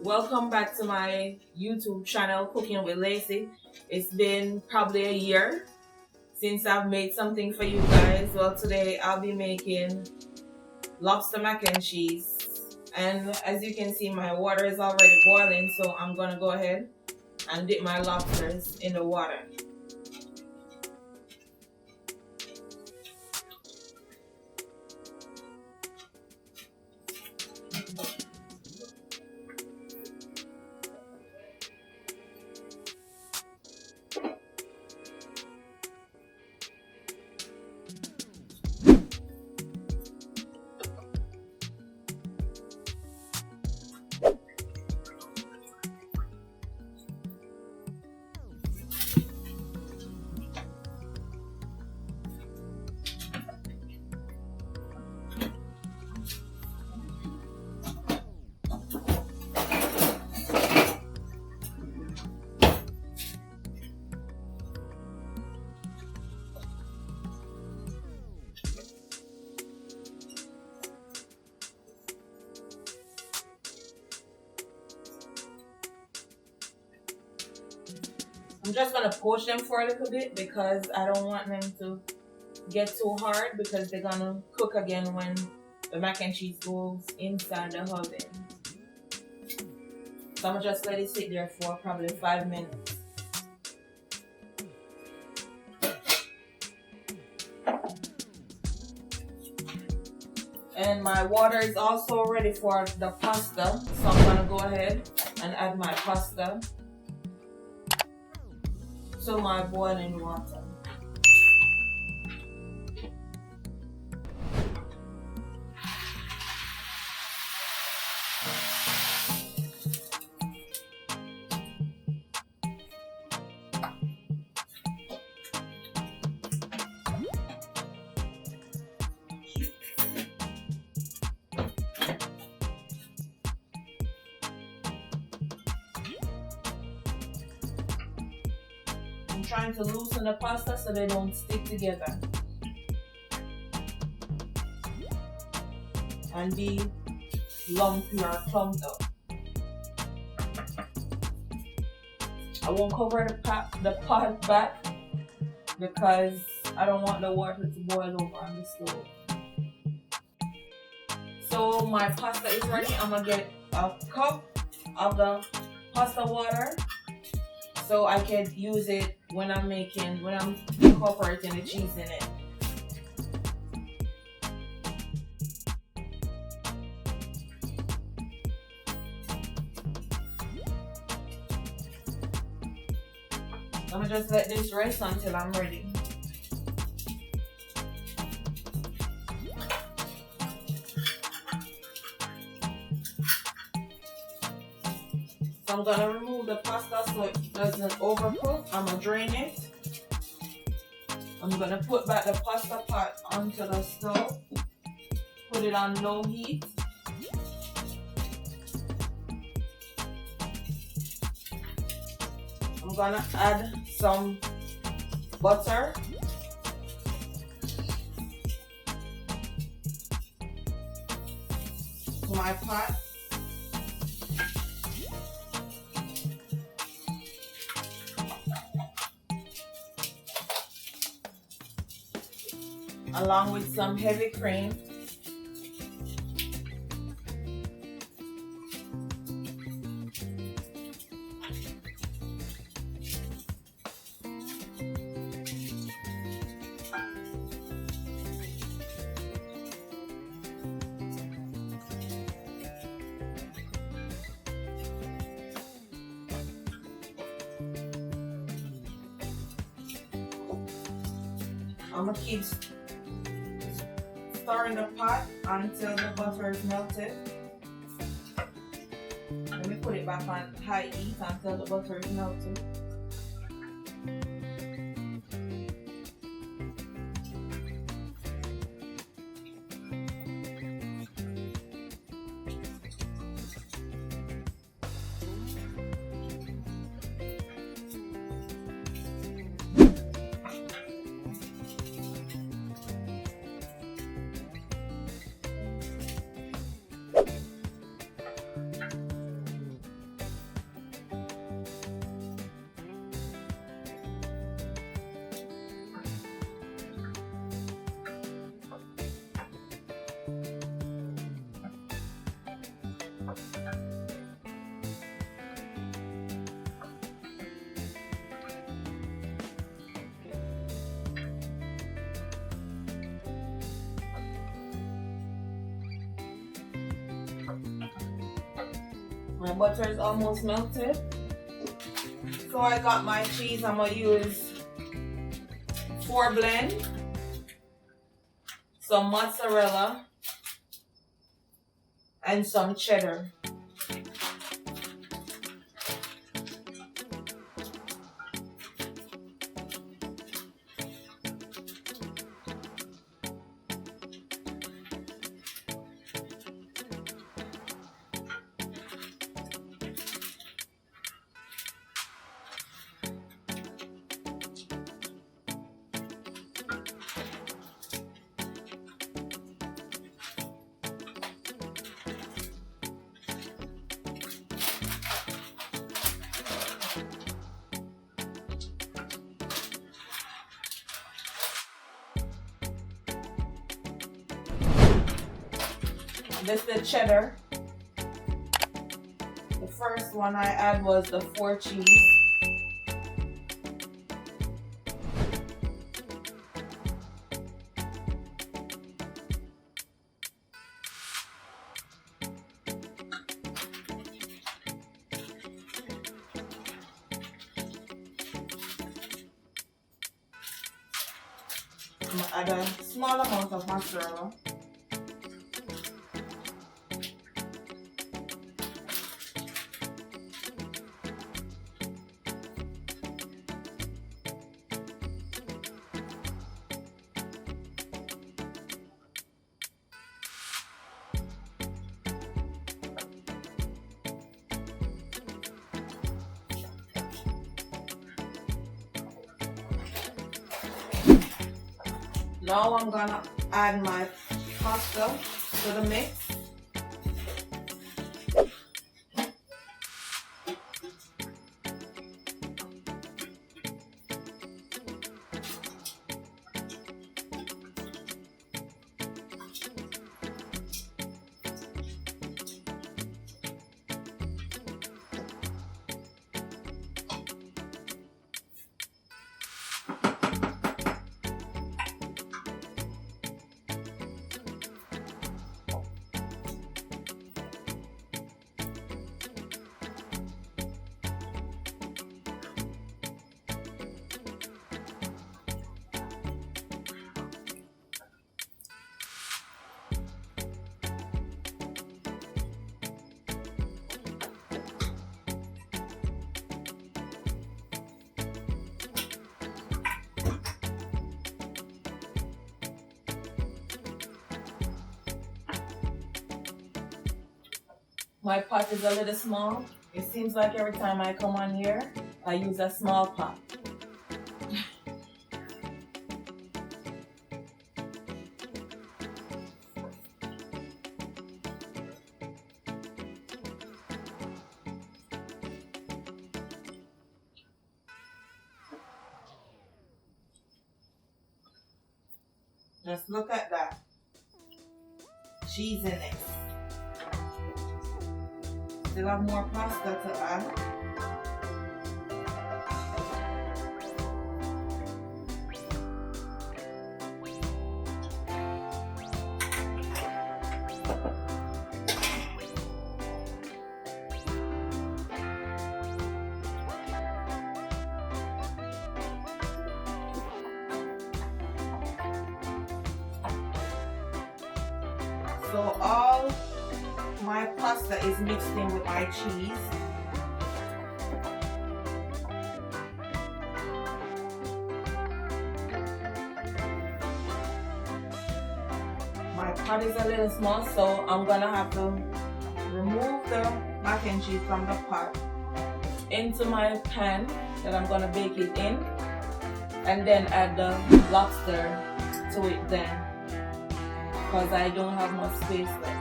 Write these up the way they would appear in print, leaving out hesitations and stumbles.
Welcome back to my YouTube channel, Cooking with Lacey. It's been probably a year since I've made something for you guys. Well, today I'll be making lobster mac and cheese. And as you can see, my water is already boiling, so I'm gonna go ahead and dip my lobsters in the water. I'm just gonna poach them for a little bit because I don't want them to get too hard because they're gonna cook again when the mac and cheese goes inside the oven. So I'm gonna just let it sit there for probably 5 minutes. And my water is also ready for the pasta, so I'm gonna go ahead and add my pasta to my boiling water. I'm trying to loosen the pasta so they don't stick together and be lumpy or clumped up. I won't cover the pot back because I don't want the water to boil over on the stove. So my pasta is ready. I'm gonna get a cup of the pasta water so I can use it when I'm incorporating the cheese in it. I'm gonna just let this rest until I'm ready. So I'm gonna remove the pasta so it doesn't overcook. I'm gonna drain it. I'm gonna put back the pasta pot onto the stove. Put it on low heat. I'm gonna add some butter. To my pot. Along with some heavy cream. I'm gonna keep stirring the pot until the butter is melted. Let me put it back on high heat until the butter is melted. My butter is almost melted. So I got my cheese. I'm gonna use 4 blend, some mozzarella, and some cheddar. This is the cheddar. The first one I add was the 4 cheese. I'm gonna add a small amount of mozzarella. Now I'm gonna add my pasta to the mix. My pot is a little small. It seems like every time I come on here, I use a small pot. Just look at that. Cheese in it. Still have more pasta to add. So all my pasta is mixed in with my cheese. My pot is a little small, so I'm gonna have to remove the mac and cheese from the pot into my pan that I'm gonna bake it in, and then add the lobster to it then, because I don't have much space left.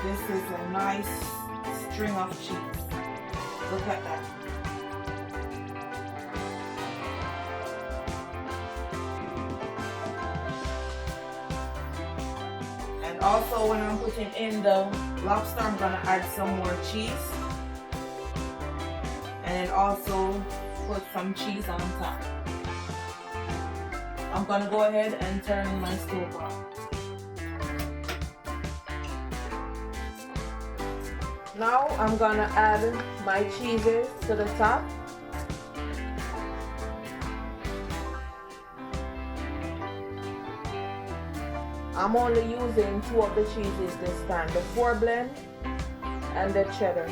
This is a nice string of cheese. Look at that. And also when I'm putting in the lobster, I'm gonna add some more cheese. And then also put some cheese on top. I'm gonna go ahead and turn my stove on. Now I'm gonna add my cheeses to the top. I'm only using 2 of the cheeses this time, the 4 blend and the cheddar.